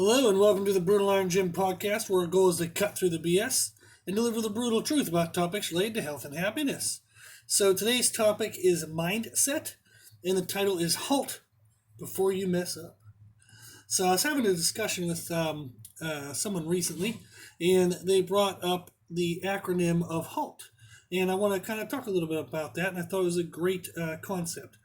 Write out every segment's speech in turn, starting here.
Hello and welcome to the Brutal Iron Gym podcast, where our goal is to cut through the BS and deliver the brutal truth about topics related to health and happiness. So today's topic is mindset, and the title is Halt Before You Mess Up. So I was having a discussion with someone recently, and they brought up the acronym of HALT. And I want to kind of talk a little bit about that, and I thought it was a great concept.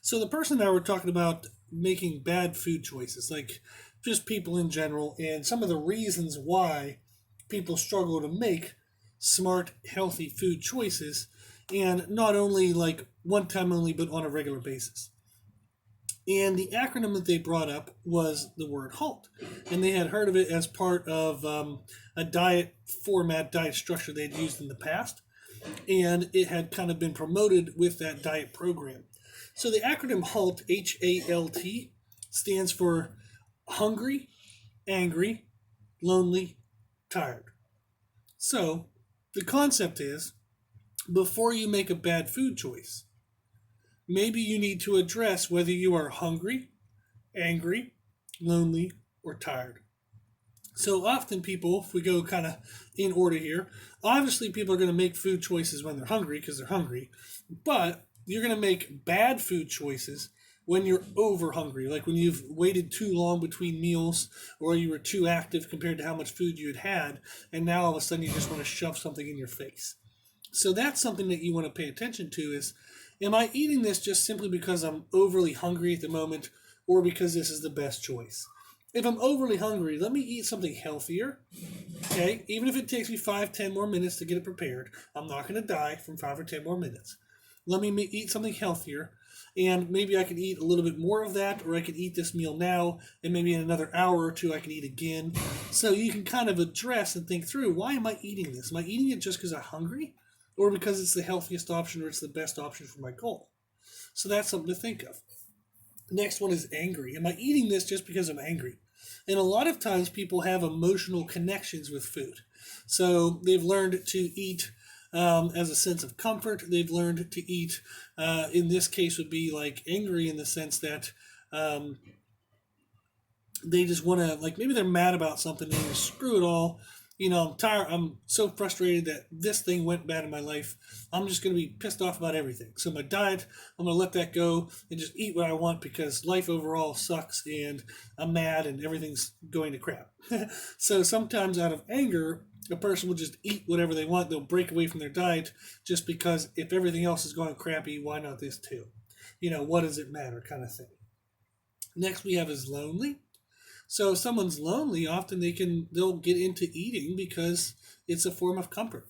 So the person and I were talking about making bad food choices, like just people in general, and some of the reasons why people struggle to make smart, healthy food choices, and not only like one time only, but on a regular basis. And the acronym that they brought up was the word HALT. And they had heard of it as part of a diet format, diet structure they had used in the past. And it had kind of been promoted with that diet program. So the acronym HALT, H-A-L-T, stands for hungry, angry, lonely, tired. So the concept is, before you make a bad food choice, maybe you need to address whether you are hungry, angry, lonely, or tired. So often people, if we go kind of in order here, obviously people are going to make food choices when they're hungry because they're hungry, but you're going to make bad food choices when you're over hungry, like when you've waited too long between meals, or you were too active compared to how much food you had, and now all of a sudden you just want to shove something in your face. So that's something that you want to pay attention to is, am I eating this just simply because I'm overly hungry at the moment, or because this is the best choice? If I'm overly hungry, let me eat something healthier, okay? Even if it takes me 5-10 more minutes to get it prepared, I'm not going to die from 5 or 10 more minutes. Let me eat something healthier, and maybe I could eat a little bit more of that, or I could eat this meal now, and maybe in another hour or two I can eat again. So you can kind of address and think through, why am I eating this? Am I eating it just because I'm hungry, or because it's the healthiest option, or it's the best option for my goal? So that's something to think of. Next one is angry. Am I eating this just because I'm angry? And a lot of times people have emotional connections with food. So they've learned to eat as a sense of comfort. They've learned to eat, in this case, would be like angry in the sense that they just want to, like, maybe they're mad about something and screw it all. I'm tired. I'm so frustrated that this thing went bad in my life. I'm just going to be pissed off about everything. So my diet, I'm going to let that go and just eat what I want because life overall sucks and I'm mad and everything's going to crap. So sometimes out of anger, a person will just eat whatever they want. They'll break away from their diet just because if everything else is going crappy, why not this too? What does it matter kind of thing. Next we have is lonely. So if someone's lonely, often they'll get into eating because it's a form of comfort.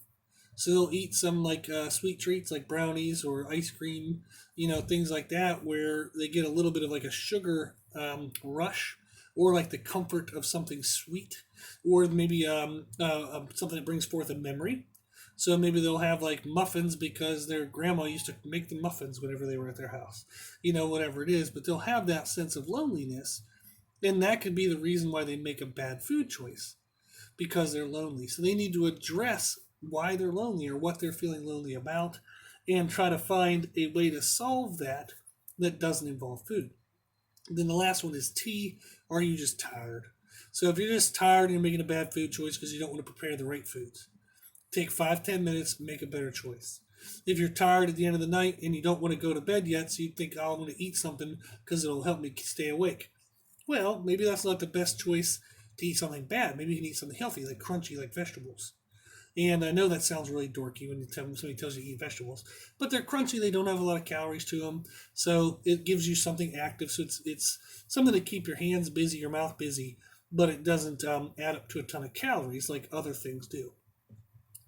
So they'll eat some like sweet treats like brownies or ice cream, things like that, where they get a little bit of like a sugar rush, or like the comfort of something sweet, or maybe something that brings forth a memory. So maybe they'll have like muffins because their grandma used to make the muffins whenever they were at their house, whatever it is. But they'll have that sense of loneliness. And that could be the reason why they make a bad food choice, because they're lonely. So they need to address why they're lonely or what they're feeling lonely about, and try to find a way to solve that doesn't involve food. Then the last one is T, are you just tired? So if you're just tired and you're making a bad food choice because you don't want to prepare the right foods, take 5-10 minutes, make a better choice. If you're tired at the end of the night and you don't want to go to bed yet, so you think, oh, I'm going to eat something because it'll help me stay awake. Well, maybe that's not the best choice to eat something bad. Maybe you can eat something healthy, like crunchy, like vegetables. And I know that sounds really dorky when somebody tells you to eat vegetables, but they're crunchy. They don't have a lot of calories to them, so it gives you something active. So it's something to keep your hands busy, your mouth busy, but it doesn't add up to a ton of calories like other things do.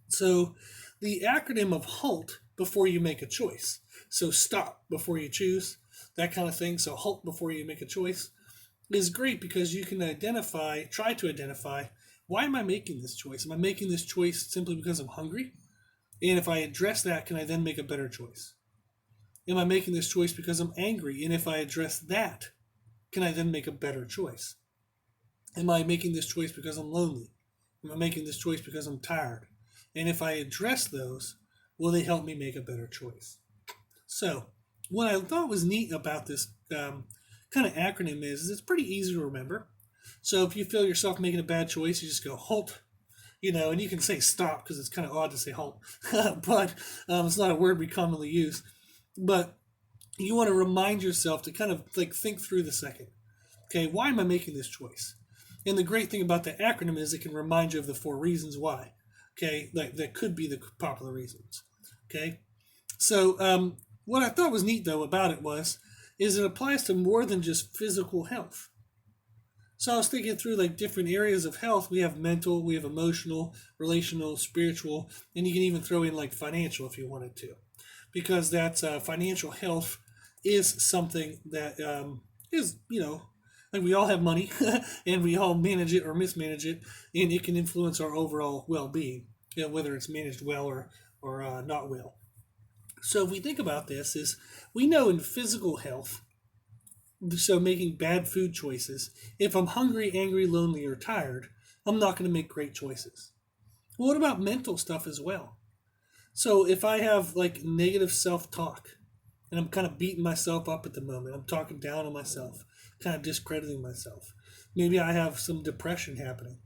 So the acronym of HALT, before you make a choice. So stop before you choose, that kind of thing. So HALT before you make a choice is great because you can try to identify, why am I making this choice? Am I making this choice simply because I'm hungry? And if I address that, can I then make a better choice? Am I making this choice because I'm angry? And if I address that, can I then make a better choice? Am I making this choice because I'm lonely? Am I making this choice because I'm tired? And if I address those, will they help me make a better choice? So what I thought was neat about this kind of acronym is it's pretty easy to remember. So if you feel yourself making a bad choice, you just go halt, and you can say stop because it's kind of odd to say halt, but it's not a word we commonly use. But you want to remind yourself to kind of like think through the second. Okay, why am I making this choice? And the great thing about the acronym is it can remind you of the 4 reasons why. Okay, like that could be the popular reasons. Okay, so what I thought was neat though about it is it applies to more than just physical health. So I was thinking through like different areas of health. We have mental, we have emotional, relational, spiritual, and you can even throw in like financial if you wanted to, because that's financial health is something that is like we all have money and we all manage it or mismanage it, and it can influence our overall well-being, whether it's managed well or not well. So if we think about this, is we know in physical health, so making bad food choices, if I'm hungry, angry, lonely, or tired, I'm not going to make great choices. Well, what about mental stuff as well? So if I have like negative self-talk and I'm kind of beating myself up at the moment, I'm talking down on myself, kind of discrediting myself. Maybe I have some depression happening.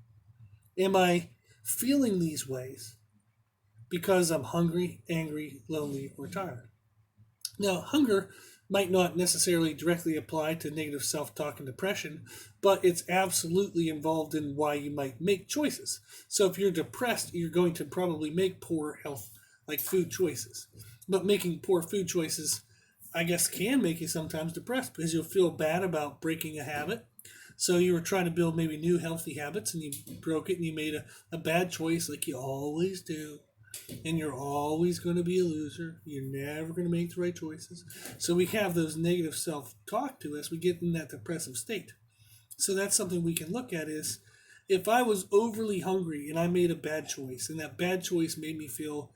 Am I feeling these ways because I'm hungry, angry, lonely, or tired? Now, hunger might not necessarily directly apply to negative self talk and depression, but it's absolutely involved in why you might make choices. So, if you're depressed, you're going to probably make poor health, like food choices. But making poor food choices, I guess, can make you sometimes depressed because you'll feel bad about breaking a habit. So, you were trying to build maybe new healthy habits and you broke it and you made a bad choice like you always do, and you're always going to be a loser. You're never going to make the right choices. So we have those negative self-talk to us. We get in that depressive state. So that's something we can look at is if I was overly hungry and I made a bad choice, and that bad choice made me feel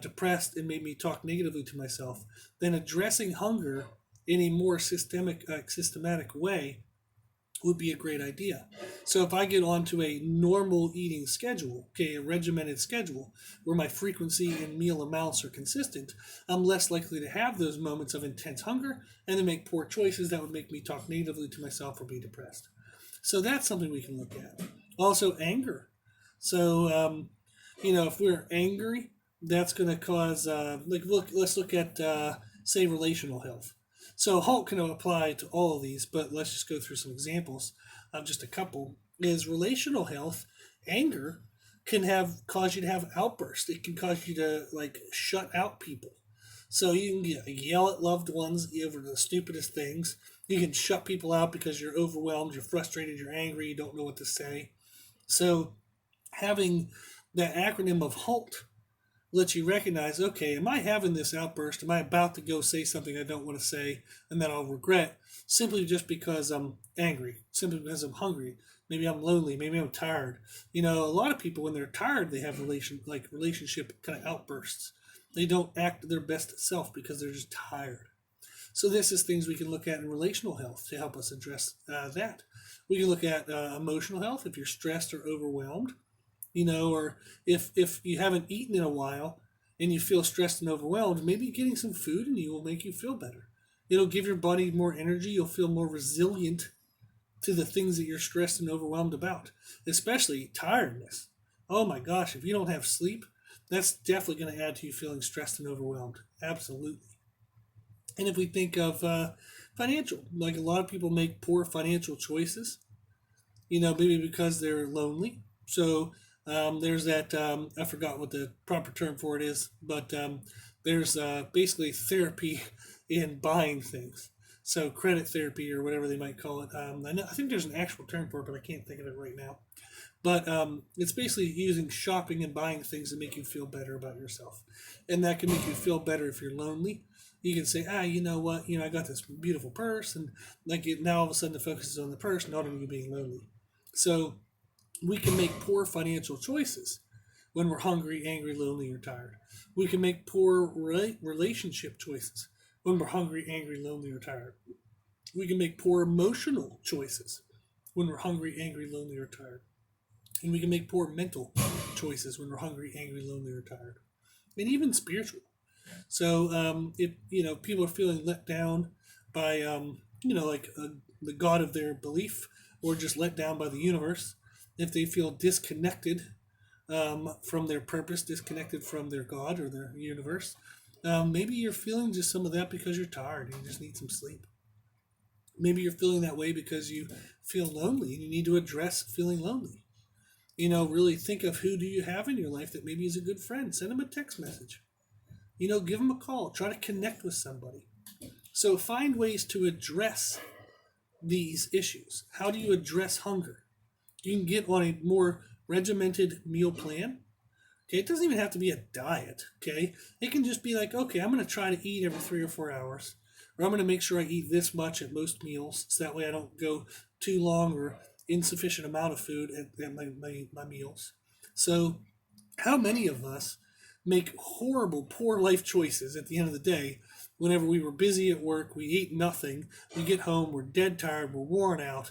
depressed and made me talk negatively to myself, then addressing hunger in a more systematic way would be a great idea. So if I get onto a normal eating schedule, okay, a regimented schedule where my frequency and meal amounts are consistent, I'm less likely to have those moments of intense hunger and to make poor choices that would make me talk negatively to myself or be depressed. So that's something we can look at. Also, anger. So, if we're angry, that's going to cause, let's look at, say, relational health. So H.A.L.T can apply to all of these, but let's just go through some examples of just a couple. Is relational health, anger can have cause you to have outbursts. It can cause you to like shut out people. So you can yell at loved ones over the stupidest things. You can shut people out because you're overwhelmed, you're frustrated, you're angry, you don't know what to say. So having that acronym of H.A.L.T lets you recognize, okay, am I having this outburst? Am I about to go say something I don't want to say and that I'll regret simply just because I'm angry, simply because I'm hungry? Maybe I'm lonely, maybe I'm tired. A lot of people when they're tired, they have relationship kind of outbursts. They don't act their best self because they're just tired. So this is things we can look at in relational health to help us address that. We can look at emotional health if you're stressed or overwhelmed, or if you haven't eaten in a while and you feel stressed and overwhelmed, maybe getting some food in you will make you feel better. It'll give your body more energy. You'll feel more resilient to the things that you're stressed and overwhelmed about, especially tiredness. Oh my gosh, if you don't have sleep, that's definitely going to add to you feeling stressed and overwhelmed. Absolutely. And if we think of financial, like a lot of people make poor financial choices, maybe because they're lonely. So there's that, I forgot what the proper term for it is, but there's basically therapy in buying things. So credit therapy or whatever they might call it. I think there's an actual term for it, but I can't think of it right now. But it's basically using shopping and buying things to make you feel better about yourself. And that can make you feel better if you're lonely. You can say, you know what, I got this beautiful purse, and now all of a sudden the focus is on the purse, not on you being lonely. So we can make poor financial choices when we're hungry, angry, lonely, or tired. We can make poor relationship choices when we're hungry, angry, lonely, or tired. We can make poor emotional choices when we're hungry, angry, lonely, or tired. And we can make poor mental choices when we're hungry, angry, lonely, or tired. And even spiritual. So if people are feeling let down by the God of their belief, or just let down by the universe, if they feel disconnected from their purpose, disconnected from their God or their universe, maybe you're feeling just some of that because you're tired and you just need some sleep. Maybe you're feeling that way because you feel lonely and you need to address feeling lonely. Really think of who do you have in your life that maybe is a good friend. Send them a text message. Give them a call. Try to connect with somebody. So find ways to address these issues. How do you address hunger? You can get on a more regimented meal plan. Okay, it doesn't even have to be a diet. Okay, it can just be like, okay, I'm going to try to eat every 3 or 4 hours, or I'm going to make sure I eat this much at most meals, so that way I don't go too long or insufficient amount of food at my meals. So, how many of us make horrible, poor life choices at the end of the day? Whenever we were busy at work, we eat nothing. We get home, we're dead tired, we're worn out.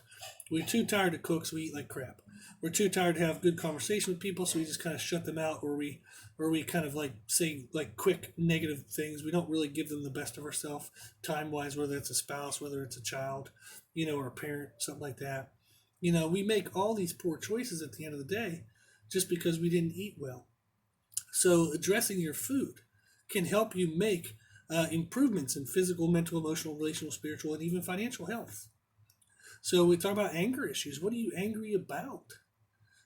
We're too tired to cook, so we eat like crap. We're too tired to have good conversation with people, so we just kind of shut them out, or we kind of like say like quick negative things. We don't really give them the best of ourselves time wise, whether it's a spouse, whether it's a child, or a parent, something like that. We make all these poor choices at the end of the day just because we didn't eat well. So addressing your food can help you make improvements in physical, mental, emotional, relational, spiritual, and even financial health. So we talk about anger issues. What are you angry about?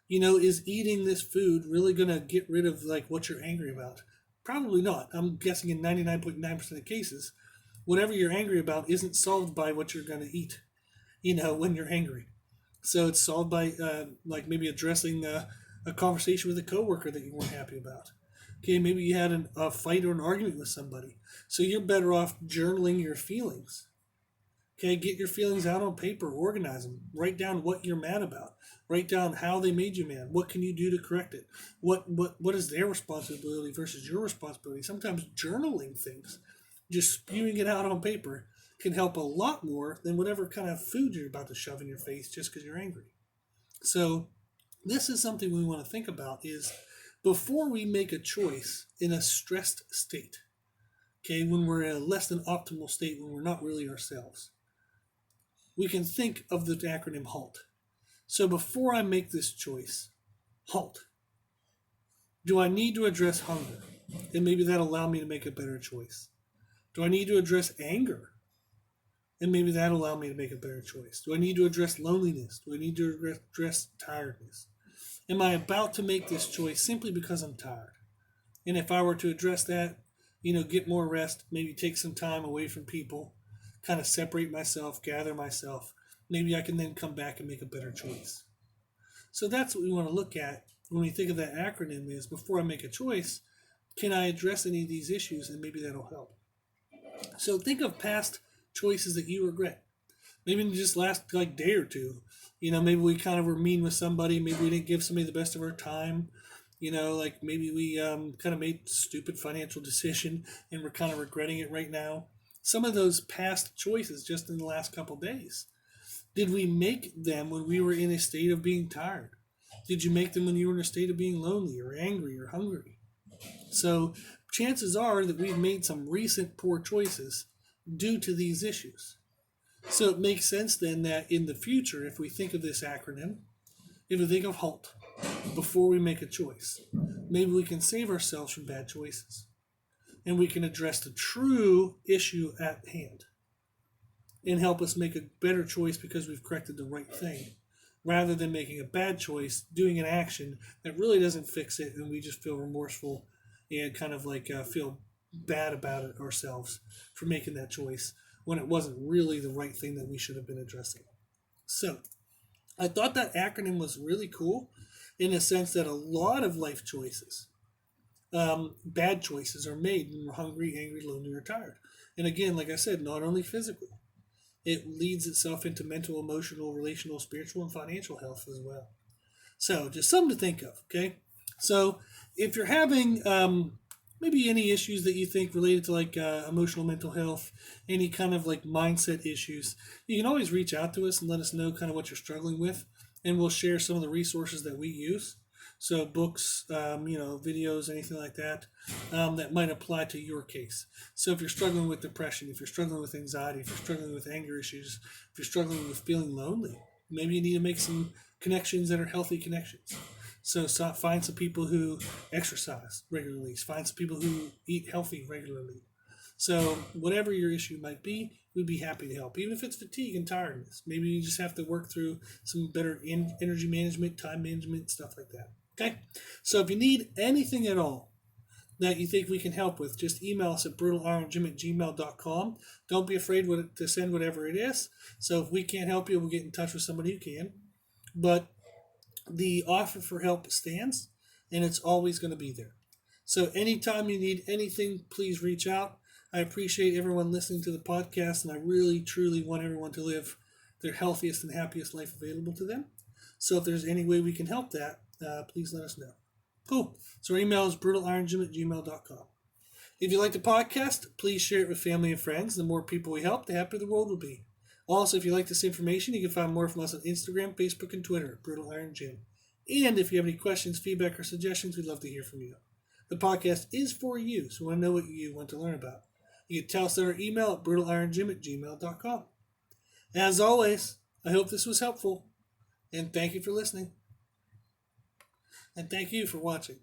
Is eating this food really going to get rid of like what you're angry about? Probably not. I'm guessing in 99.9% of cases, whatever you're angry about isn't solved by what you're going to eat, when you're angry. So it's solved by like maybe addressing a conversation with a coworker that you weren't happy about. Okay, maybe you had a fight or an argument with somebody. So you're better off journaling your feelings. Okay, get your feelings out on paper, organize them, write down what you're mad about, write down how they made you mad, what can you do to correct it, what is their responsibility versus your responsibility. Sometimes journaling things, just spewing it out on paper, can help a lot more than whatever kind of food you're about to shove in your face just because you're angry. So this is something we want to think about is before we make a choice in a stressed state, okay, when we're in a less than optimal state, when we're not really ourselves, we can think of the acronym HALT. So before I make this choice, HALT. Do I need to address hunger? And maybe that'll allow me to make a better choice. Do I need to address anger? And maybe that'll allow me to make a better choice. Do I need to address loneliness? Do I need to address tiredness? Am I about to make this choice simply because I'm tired? And if I were to address that, get more rest, maybe take some time away from people, kind of separate myself, gather myself, maybe I can then come back and make a better choice. So that's what we want to look at when we think of that acronym is before I make a choice, can I address any of these issues, and maybe that'll help. So think of past choices that you regret. Maybe in just last like day or two, maybe we kind of were mean with somebody, maybe we didn't give somebody the best of our time, like maybe we kind of made stupid financial decision and we're kind of regretting it right now. Some of those past choices just in the last couple of days, did we make them when we were in a state of being tired? Did you make them when you were in a state of being lonely or angry or hungry? So chances are that we've made some recent poor choices due to these issues. So it makes sense then that in the future, if we think of this acronym, if we think of HALT before we make a choice, maybe we can save ourselves from bad choices. And we can address the true issue at hand and help us make a better choice because we've corrected the right thing, rather than making a bad choice, doing an action that really doesn't fix it, and we just feel remorseful and kind of like feel bad about it ourselves for making that choice when it wasn't really the right thing that we should have been addressing. So I thought that acronym was really cool in the sense that a lot of life choices, bad choices, are made when we're hungry, angry, lonely, or tired. And again, like I said, not only physically, it leads itself into mental, emotional, relational, spiritual, and financial health as well. So just something to think of, okay? So if you're having maybe any issues that you think related to like emotional, mental health, any kind of like mindset issues, you can always reach out to us and let us know kind of what you're struggling with, and we'll share some of the resources that we use. So books, videos, anything like that, that might apply to your case. So if you're struggling with depression, if you're struggling with anxiety, if you're struggling with anger issues, if you're struggling with feeling lonely, Maybe you need to make some connections that are healthy connections. So find some people who exercise regularly. Find some people who eat healthy regularly. So whatever your issue might be, we'd be happy to help. Even if it's fatigue and tiredness, maybe you just have to work through some better energy management, time management, stuff like that. Okay. So if you need anything at all that you think we can help with, just email us at brutalirongym@gmail.com. Don't be afraid to send whatever it is. So if we can't help you, we'll get in touch with somebody who can. But the offer for help stands, and it's always going to be there. So anytime you need anything, please reach out. I appreciate everyone listening to the podcast, and I really, truly want everyone to live their healthiest and happiest life available to them. So if there's any way we can help that, please let us know. Cool. So our email is brutalirongym@gmail.com. If you like the podcast, please share it with family and friends. The more people we help, the happier the world will be. Also, if you like this information, you can find more from us on Instagram, Facebook, and Twitter at Brutal Iron Gym. And if you have any questions, feedback, or suggestions, we'd love to hear from you. The podcast is for you, so we want to know what you want to learn about. You can tell us at our email at brutalirongym@gmail.com. As always, I hope this was helpful, and thank you for listening. And thank you for watching.